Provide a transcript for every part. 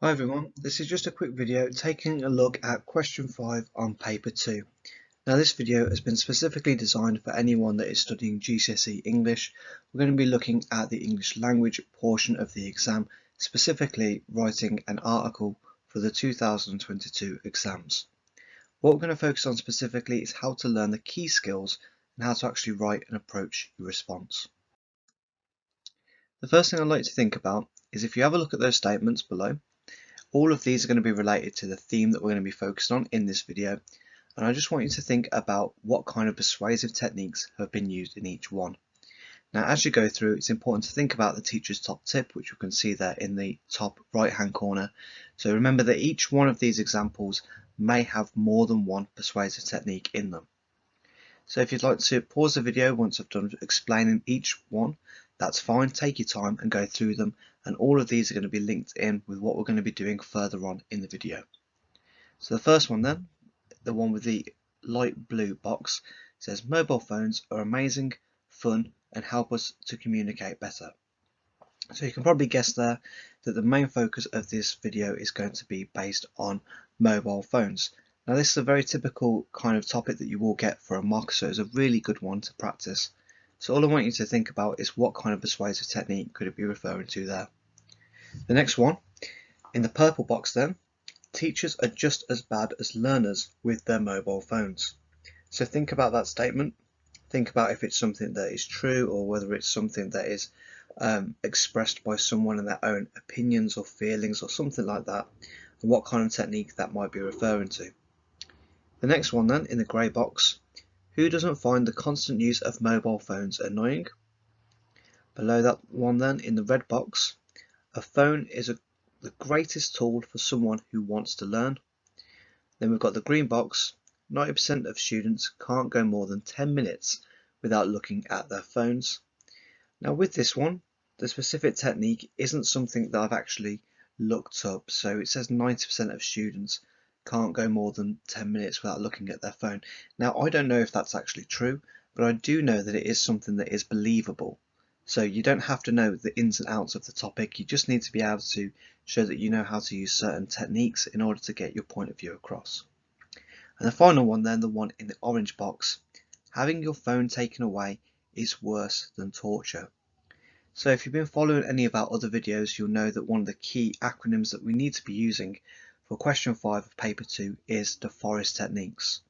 Hi everyone, this is just a quick video taking a look at question 5 on paper 2. Now this video has been specifically designed for anyone that is studying GCSE English. We're going to be looking at the English language portion of the exam, specifically writing an article for the 2022 exams. What we're going to focus on specifically is how to learn the key skills and how to actually write and approach your response. The first thing I'd like to think about is if you have a look at those statements below. All of these are going to be related to the theme that we're going to be focused on in this video, and I just want you to think about what kind of persuasive techniques have been used in each one. Now as you go through, it's important to think about the teacher's top tip, which you can see there in the top right hand corner. So remember that each one of these examples may have more than one persuasive technique in them. So if you'd like to pause the video once I've done explaining each one, that's fine, take your time and go through them, and all of these are going to be linked in with what we're going to be doing further on in the video. So the first one then, the one with the light blue box, says mobile phones are amazing, fun and help us to communicate better. So you can probably guess there that the main focus of this video is going to be based on mobile phones. Now this is a very typical kind of topic that you will get for a mock, so it's a really good one to practice. So all I want you to think about is what kind of persuasive technique could it be referring to there. The next one, in the purple box then, teachers are just as bad as learners with their mobile phones. So think about that statement, think about if it's something that is true or whether it's something that is expressed by someone in their own opinions or feelings or something like that, and what kind of technique that might be referring to. The next one then, in the grey box, who doesn't find the constant use of mobile phones annoying? Below that one then, in the red box, a phone is the greatest tool for someone who wants to learn. Then we've got the green box, 90% of students can't go more than 10 minutes without looking at their phones. Now with this one, the specific technique isn't something that I've actually looked up, so it says 90% of students can't go more than 10 minutes without looking at their phone. Now I don't know if that's actually true, but I do know that it is something that is believable. So you don't have to know the ins and outs of the topic, you just need to be able to show that you know how to use certain techniques in order to get your point of view across. And the final one then, the one in the orange box, having your phone taken away is worse than torture. So if you've been following any of our other videos, you'll know that one of the key acronyms that we need to be using for question 5 of paper 2 is the forest techniques.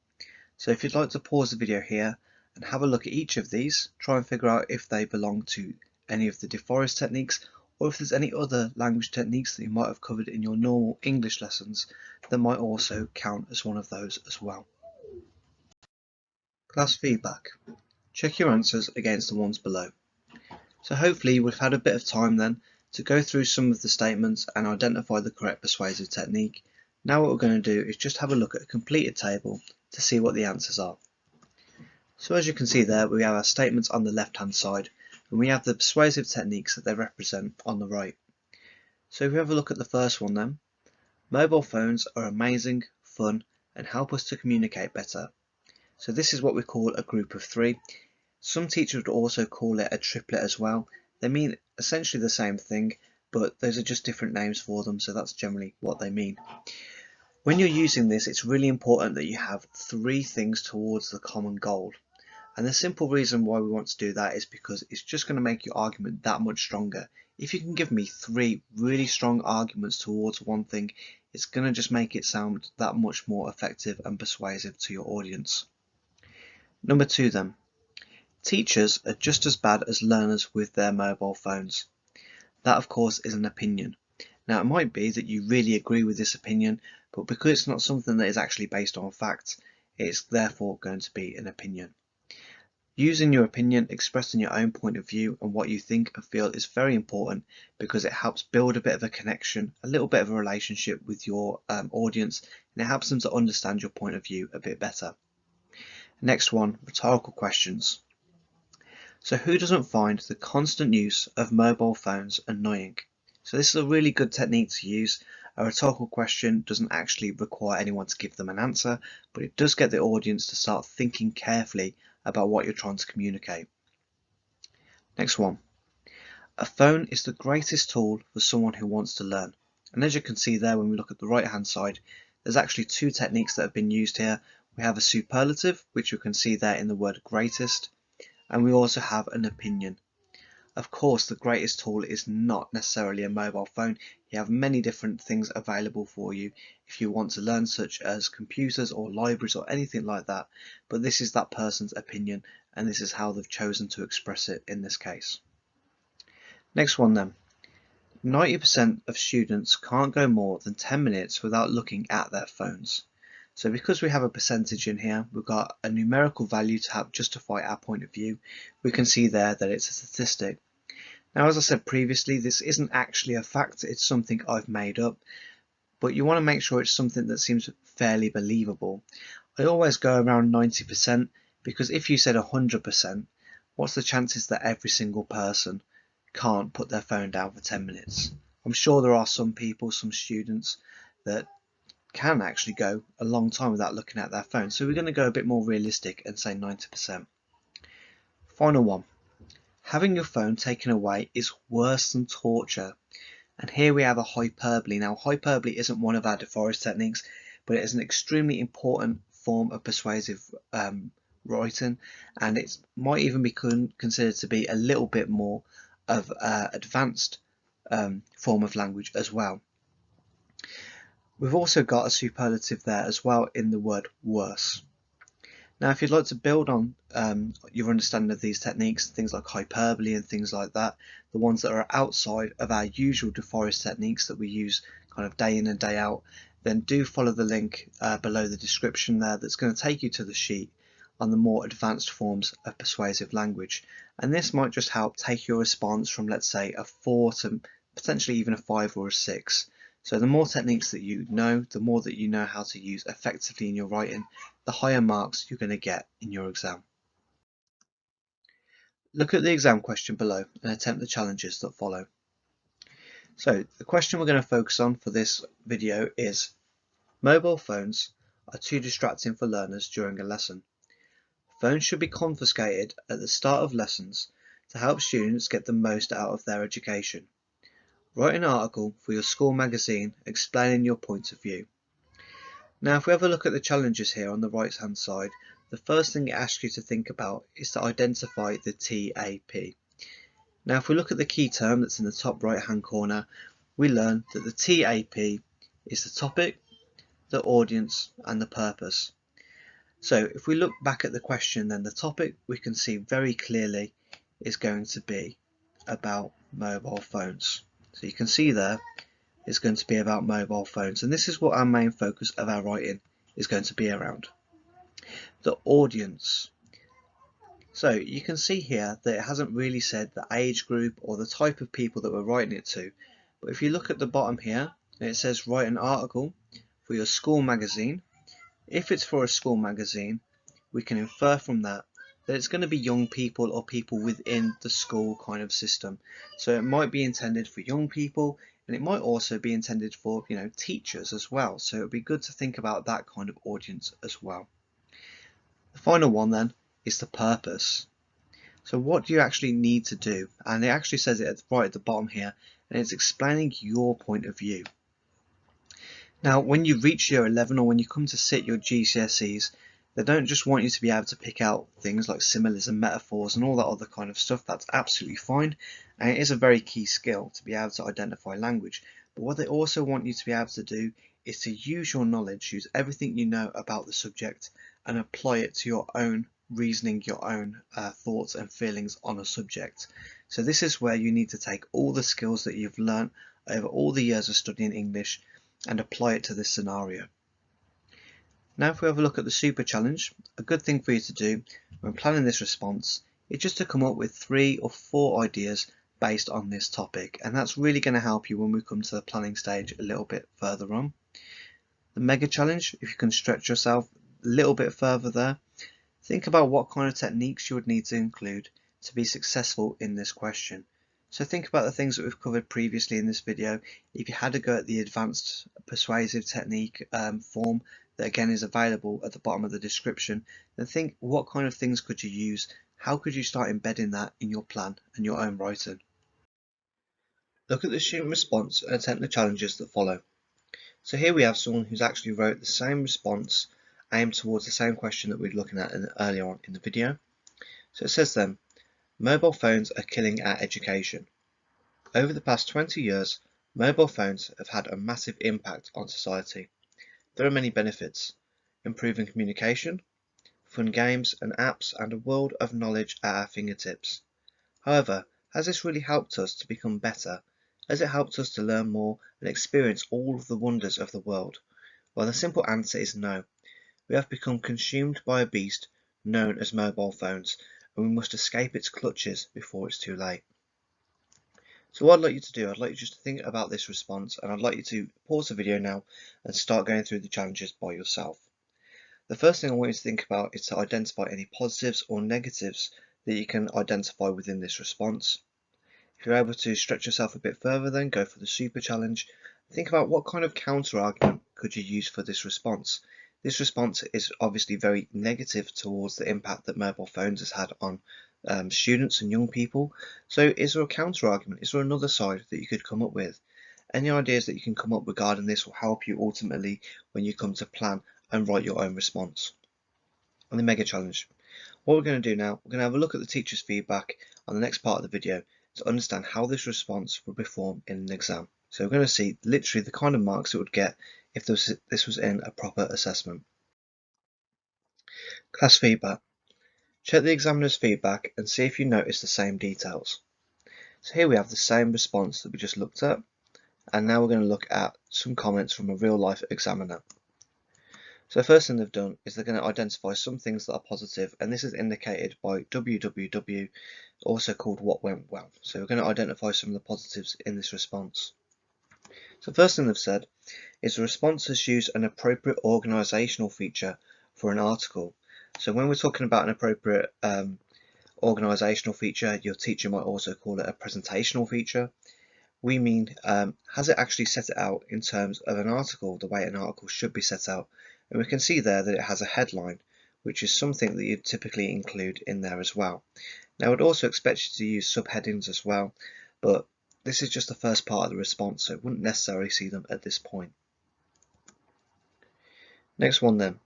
So if you'd like to pause the video here and have a look at each of these, try and figure out if they belong to any of the deforest techniques or if there's any other language techniques that you might have covered in your normal English lessons that might also count as one of those as well. Class feedback. Check your answers against the ones below. So hopefully we've had a bit of time then to go through some of the statements and identify the correct persuasive technique. Now what we're going to do is just have a look at a completed table to see what the answers are. So as you can see there, we have our statements on the left hand side and we have the persuasive techniques that they represent on the right. So if we have a look at the first one then, mobile phones are amazing, fun and help us to communicate better. So this is what we call a group of 3. Some teachers would also call it a triplet as well. They mean essentially the same thing, but those are just different names for them, so that's generally what they mean. When you're using this, it's really important that you have 3 things towards the common goal. And the simple reason why we want to do that is because it's just going to make your argument that much stronger. If you can give me 3 really strong arguments towards one thing, it's going to just make it sound that much more effective and persuasive to your audience. Number 2 then. Teachers are just as bad as learners with their mobile phones. That of course is an opinion. Now it might be that you really agree with this opinion, but because it's not something that is actually based on facts, it's therefore going to be an opinion. Using your opinion, expressing your own point of view and what you think and feel is very important because it helps build a bit of a connection, a little bit of a relationship with your audience, and it helps them to understand your point of view a bit better. Next one, rhetorical questions. So who doesn't find the constant use of mobile phones annoying? So this is a really good technique to use. A rhetorical question doesn't actually require anyone to give them an answer, but it does get the audience to start thinking carefully about what you're trying to communicate. Next one. A phone is the greatest tool for someone who wants to learn. And as you can see there, when we look at the right hand side, there's actually two techniques that have been used here. We have a superlative, which you can see there in the word greatest, and we also have an opinion. Of course, the greatest tool is not necessarily a mobile phone. You have many different things available for you if you want to learn, such as computers or libraries or anything like that, but this is that person's opinion, and this is how they've chosen to express it in this case. Next one then. 90% of students can't go more than 10 minutes without looking at their phones. So because we have a percentage in here, we've got a numerical value to help justify our point of view. We can see there that it's a statistic. Now, as I said previously, this isn't actually a fact, it's something I've made up, but you want to make sure it's something that seems fairly believable. I always go around 90% because if you said 100%, what's the chances that every single person can't put their phone down for 10 minutes? I'm sure there are some people, some students, that can actually go a long time without looking at their phone. So we're going to go a bit more realistic and say 90%. Final one. Having your phone taken away is worse than torture. And here we have a hyperbole. Now, hyperbole isn't one of our deforest techniques, but it is an extremely important form of persuasive writing, and it might even be considered to be a little bit more of an advanced form of language as well. We've also got a superlative there as well in the word worse. Now, if you'd like to build on your understanding of these techniques, things like hyperbole and things like that, the ones that are outside of our usual deforest techniques that we use kind of day in and day out, then do follow the link below the description there that's going to take you to the sheet on the more advanced forms of persuasive language. And this might just help take your response from, let's say, a 4 to potentially even a 5 or a 6. So the more techniques that you know, the more that you know how to use effectively in your writing, the higher marks you're going to get in your exam. Look at the exam question below and attempt the challenges that follow. So the question we're going to focus on for this video is: mobile phones are too distracting for learners during a lesson. Phones should be confiscated at the start of lessons to help students get the most out of their education. Write an article for your school magazine explaining your point of view. Now, if we have a look at the challenges here on the right hand side, the first thing it asks you to think about is to identify the TAP. Now, if we look at the key term that's in the top right hand corner, we learn that the TAP is the topic, the audience and the purpose. So if we look back at the question, then the topic we can see very clearly is going to be about mobile phones. So you can see there it's going to be about mobile phones, and this is what our main focus of our writing is going to be around. The audience. So you can see here that it hasn't really said the age group or the type of people that we're writing it to, but if you look at the bottom here, it says write an article for your school magazine. If it's for a school magazine, we can infer from that it's going to be young people or people within the school kind of system. So it might be intended for young people, and it might also be intended for, teachers as well. So it would be good to think about that kind of audience as well. The final one then is the purpose. So what do you actually need to do? And it actually says it right at the bottom here, and it's explaining your point of view. Now, when you reach year 11 or when you come to sit your GCSEs, they don't just want you to be able to pick out things like similes and metaphors and all that other kind of stuff. That's absolutely fine, and it is a very key skill to be able to identify language. But what they also want you to be able to do is to use your knowledge, use everything you know about the subject and apply it to your own reasoning, your own thoughts and feelings on a subject. So this is where you need to take all the skills that you've learnt over all the years of studying English and apply it to this scenario. Now, if we have a look at the super challenge, a good thing for you to do when planning this response is just to come up with 3 or 4 ideas based on this topic, and that's really going to help you when we come to the planning stage a little bit further on. The mega challenge, if you can stretch yourself a little bit further there, think about what kind of techniques you would need to include to be successful in this question. So think about the things that we've covered previously in this video. If you had to go at the advanced persuasive technique form that again is available at the bottom of the description, then think what kind of things could you use? How could you start embedding that in your plan and your own writing? Look at the student response and attempt the challenges that follow. So here we have someone who's actually wrote the same response aimed towards the same question that we were looking at earlier on in the video. So it says then, mobile phones are killing our education. Over the past 20 years, mobile phones have had a massive impact on society. There are many benefits: improving communication, fun games and apps, and a world of knowledge at our fingertips. However, has this really helped us to become better? Has it helped us to learn more and experience all of the wonders of the world? Well, the simple answer is no. We have become consumed by a beast known as mobile phones, and we must escape its clutches before it's too late. So what I'd like you to do, I'd like you just to think about this response, and I'd like you to pause the video now and start going through the challenges by yourself. The first thing I want you to think about is to identify any positives or negatives that you can identify within this response. If you're able to stretch yourself a bit further, then go for the super challenge. Think about what kind of counter argument could you use for this response. This response is obviously very negative towards the impact that mobile phones has had on students and young people. So is there a counter argument? Is there another side that you could come up with? Any ideas that you can come up regarding this will help you ultimately when you come to plan and write your own response. On the mega challenge, what we're going to do now, we're going to have a look at the teacher's feedback on the next part of the video to understand how this response would perform in an exam. So we're going to see literally the kind of marks it would get if this was in a proper assessment. Class feedback. Check the examiner's feedback and see if you notice the same details. So here we have the same response that we just looked at, and now we're going to look at some comments from a real life examiner. So the first thing they've done is they're going to identify some things that are positive, and this is indicated by WWW, also called what went well. So we're going to identify some of the positives in this response. So the first thing they've said is the response has used an appropriate organisational feature for an article. So when we're talking about an appropriate organisational feature, your teacher might also call it a presentational feature. We mean, has it actually set it out in terms of an article, the way an article should be set out? And we can see there that it has a headline, which is something that you'd typically include in there as well. Now, I'd also expect you to use subheadings as well, but this is just the first part of the response, so wouldn't necessarily see them at this point. Next one then.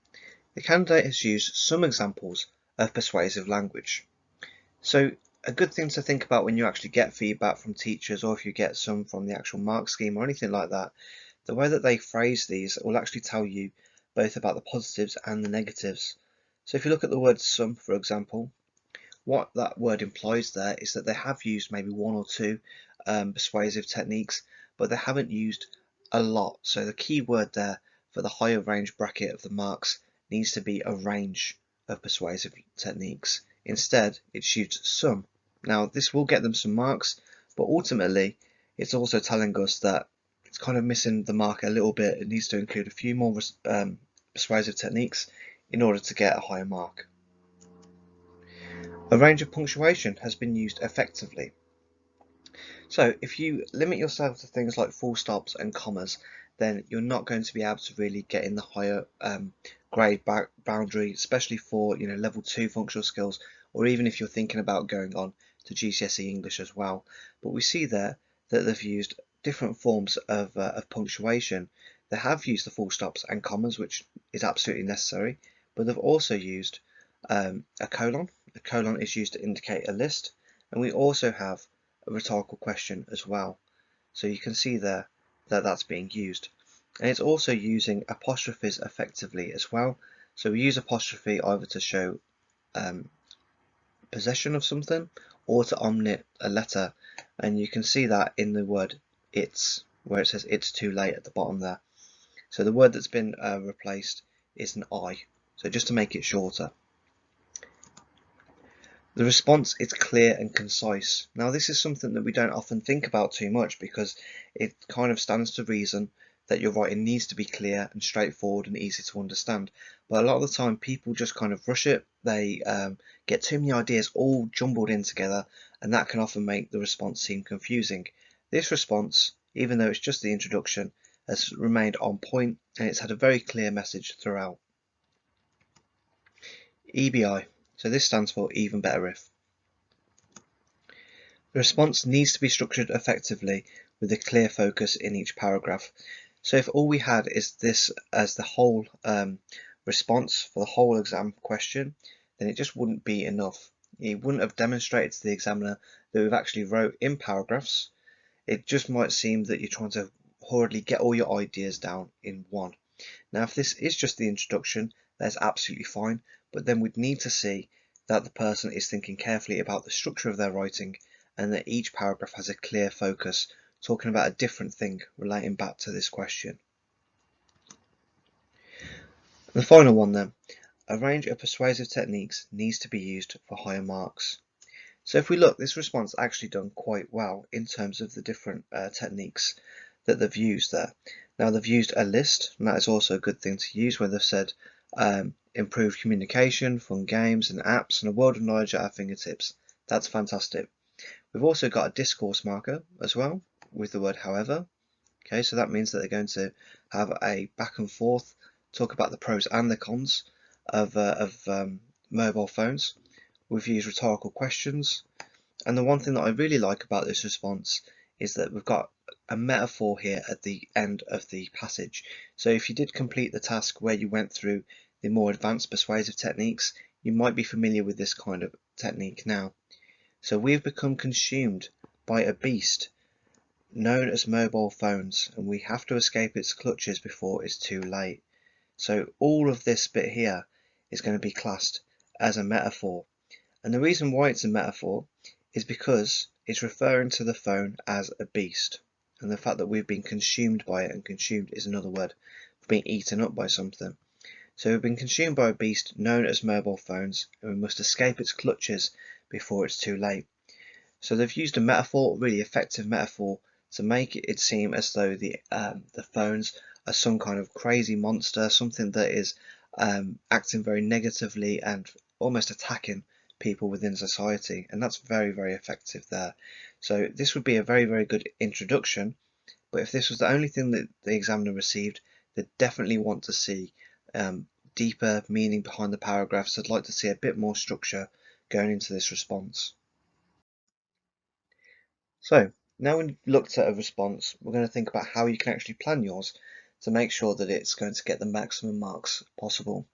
The candidate has used some examples of persuasive language. So a good thing to think about when you actually get feedback from teachers, or if you get some from the actual mark scheme or anything like that, the way that they phrase these will actually tell you both about the positives and the negatives. So if you look at the word some, for example, what that word implies there is that they have used maybe one or two persuasive techniques, but they haven't used a lot. So the key word there for the higher range bracket of the marks needs to be a range of persuasive techniques. Instead, it's used some. Now, this will get them some marks, but ultimately, it's also telling us that it's kind of missing the mark a little bit. It needs to include a few more persuasive techniques in order to get a higher mark. A range of punctuation has been used effectively. So if you limit yourself to things like full stops and commas, then you're not going to be able to really get in the higher grade boundary, especially for level 2 functional skills, or even if you're thinking about going on to GCSE English as well. But we see there that they've used different forms of punctuation. They have used the full stops and commas, which is absolutely necessary, but they've also used a colon. A colon is used to indicate a list, and we also have a rhetorical question as well. So you can see there that that's being used. And it's also using apostrophes effectively as well. So we use apostrophe either to show possession of something or to omit a letter. And you can see that in the word it's, where it says it's too late at the bottom there. So the word that's been replaced is an I. So just to make it shorter. The response is clear and concise. Now this is something that we don't often think about too much because it kind of stands to reason that your writing needs to be clear and straightforward and easy to understand. But a lot of the time people just kind of rush it. They get too many ideas all jumbled in together, and that can often make the response seem confusing. This response, even though it's just the introduction, has remained on point and it's had a very clear message throughout. EBI. So this stands for even better if. The response needs to be structured effectively with a clear focus in each paragraph. So if all we had is this as the whole response for the whole exam question, then it just wouldn't be enough. It wouldn't have demonstrated to the examiner that we've actually wrote in paragraphs. It just might seem that you're trying to hurriedly get all your ideas down in one. Now, if this is just the introduction, that's absolutely fine, but then we'd need to see that the person is thinking carefully about the structure of their writing and that each paragraph has a clear focus, talking about a different thing relating back to this question. The final one then, a range of persuasive techniques needs to be used for higher marks. So if we look, this response actually done quite well in terms of the different techniques that they've used there. Now they've used a list, and that is also a good thing to use, where they've said improved communication, fun games and apps, and a world of knowledge at our fingertips. That's fantastic. We've also got a discourse marker as well with the word however. Okay, so that means that they're going to have a back and forth, talk about the pros and the cons of mobile phones. We've used rhetorical questions, and the one thing that I really like about this response is that we've got a metaphor here at the end of the passage. So if you did complete the task where you went through the more advanced persuasive techniques, you might be familiar with this kind of technique now. So we've become consumed by a beast known as mobile phones, and we have to escape its clutches before it's too late. So all of this bit here is going to be classed as a metaphor. And the reason why it's a metaphor is because it's referring to the phone as a beast, and the fact that we've been consumed by it, and consumed is another word for being eaten up by something. So we've been consumed by a beast known as mobile phones, and we must escape its clutches before it's too late. So they've used a metaphor, a really effective metaphor, to make it seem as though the phones are some kind of crazy monster, something that is acting very negatively and almost attacking people within society, and that's very, very effective there. So this would be a very, very good introduction, but if this was the only thing that the examiner received, they'd definitely want to see deeper meaning behind the paragraphs. I'd like to see a bit more structure going into this response. So now we've looked at a response, we're going to think about how you can actually plan yours to make sure that it's going to get the maximum marks possible.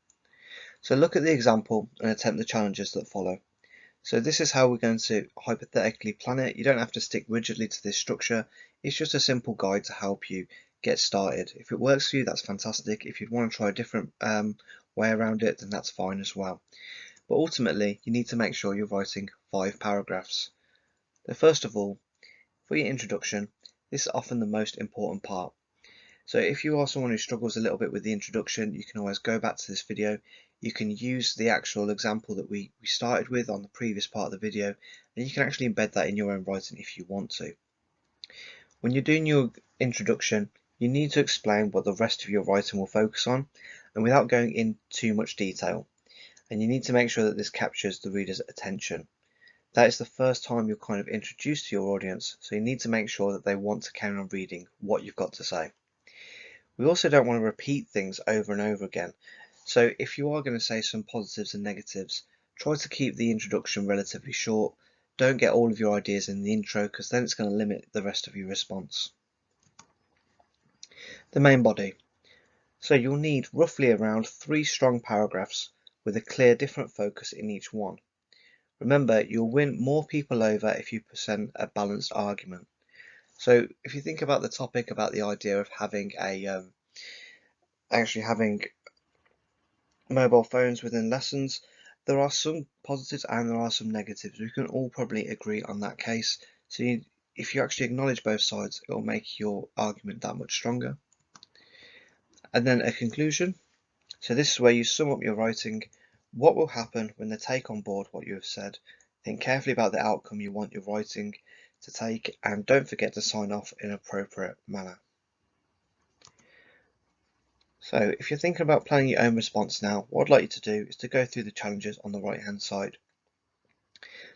So look at the example and attempt the challenges that follow. So this is how we're going to hypothetically plan it. You don't have to stick rigidly to this structure. It's just a simple guide to help you get started. If it works for you, that's fantastic. If you want to try a different way around it, then that's fine as well. But ultimately, you need to make sure you're writing 5 paragraphs. So first of all, for your introduction, this is often the most important part. So if you are someone who struggles a little bit with the introduction, you can always go back to this video. You can use the actual example that we started with on the previous part of the video, and you can actually embed that in your own writing if you want to. When you're doing your introduction, you need to explain what the rest of your writing will focus on, and without going in too much detail. And you need to make sure that this captures the reader's attention. That is the first time you're kind of introduced to your audience, so you need to make sure that they want to carry on reading what you've got to say. We also don't want to repeat things over and over again. So if you are going to say some positives and negatives, try to keep the introduction relatively short. Don't get all of your ideas in the intro, because then it's going to limit the rest of your response. The main body. So you'll need roughly around 3 strong paragraphs with a clear different focus in each one. Remember, you'll win more people over if you present a balanced argument. So if you think about the topic, about the idea of having actually having mobile phones within lessons, there are some positives and there are some negatives. We can all probably agree on that case. So if you actually acknowledge both sides, it will make your argument that much stronger. And then a conclusion. So this is where you sum up your writing. What will happen when they take on board what you have said? Think carefully about the outcome you want your writing to take, and don't forget to sign off in an appropriate manner. So if you're thinking about planning your own response now, what I'd like you to do is to go through the challenges on the right hand side.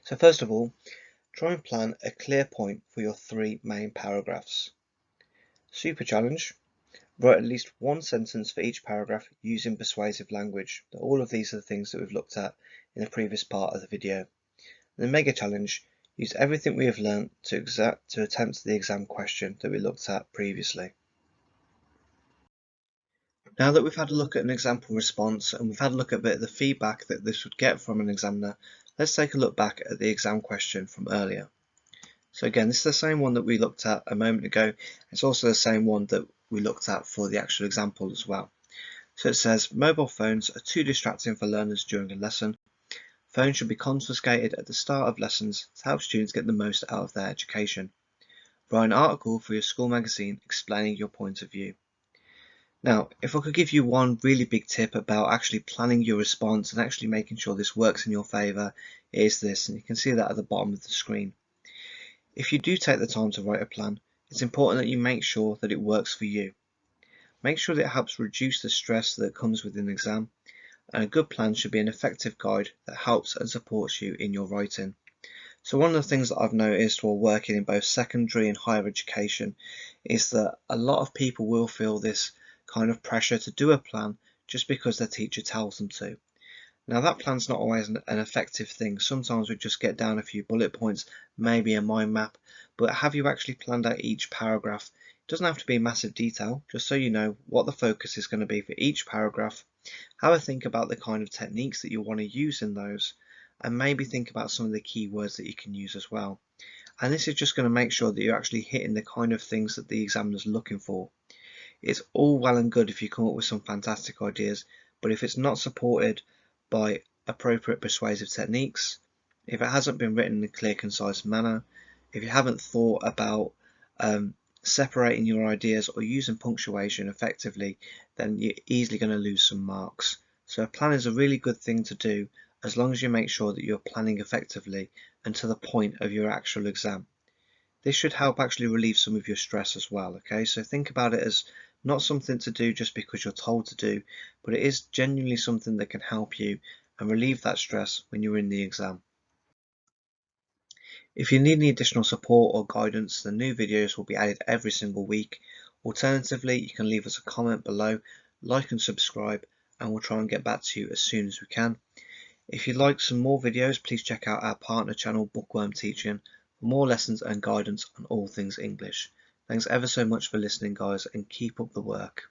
So first of all, try and plan a clear point for your 3 main paragraphs. Super challenge. Write at least 1 sentence for each paragraph using persuasive language. All of these are the things that we've looked at in the previous part of the video. In the mega challenge, Use everything we have learnt to attempt the exam question that we looked at previously. Now that we've had a look at an example response and we've had a look at a bit of the feedback that this would get from an examiner, let's take a look back at the exam question from earlier. So again, this is the same one that we looked at a moment ago. It's also the same one that we looked at for the actual example as well. So it says, mobile phones are too distracting for learners during a lesson. Phones should be confiscated at the start of lessons to help students get the most out of their education. Write an article for your school magazine explaining your point of view. Now, if I could give you one really big tip about actually planning your response and actually making sure this works in your favour, it is this, and you can see that at the bottom of the screen. If you do take the time to write a plan, it's important that you make sure that it works for you. Make sure that it helps reduce the stress that comes with an exam, and a good plan should be an effective guide that helps and supports you in your writing. So one of the things that I've noticed while working in both secondary and higher education is that a lot of people will feel this kind of pressure to do a plan just because their teacher tells them to. Now that plan's not always an effective thing. Sometimes we just get down a few bullet points, maybe a mind map, but have you actually planned out each paragraph? It doesn't have to be massive detail, just so you know what the focus is going to be for each paragraph. Have a think about the kind of techniques that you want to use in those, and maybe think about some of the key words that you can use as well. And this is just going to make sure that you're actually hitting the kind of things that the examiner's looking for. It's all well and good if you come up with some fantastic ideas, but if it's not supported by appropriate persuasive techniques, if it hasn't been written in a clear, concise manner, if you haven't thought about separating your ideas or using punctuation effectively, then you're easily going to lose some marks. So a plan is a really good thing to do as long as you make sure that you're planning effectively and to the point of your actual exam. This should help actually relieve some of your stress as well, okay? So think about it as not something to do just because you're told to do, but it is genuinely something that can help you and relieve that stress when you're in the exam. If you need any additional support or guidance, the new videos will be added every single week. Alternatively, you can leave us a comment below, like and subscribe, and we'll try and get back to you as soon as we can. If you'd like some more videos, please check out our partner channel, Bookworm Teaching, for more lessons and guidance on all things English. Thanks ever so much for listening, guys, and keep up the work.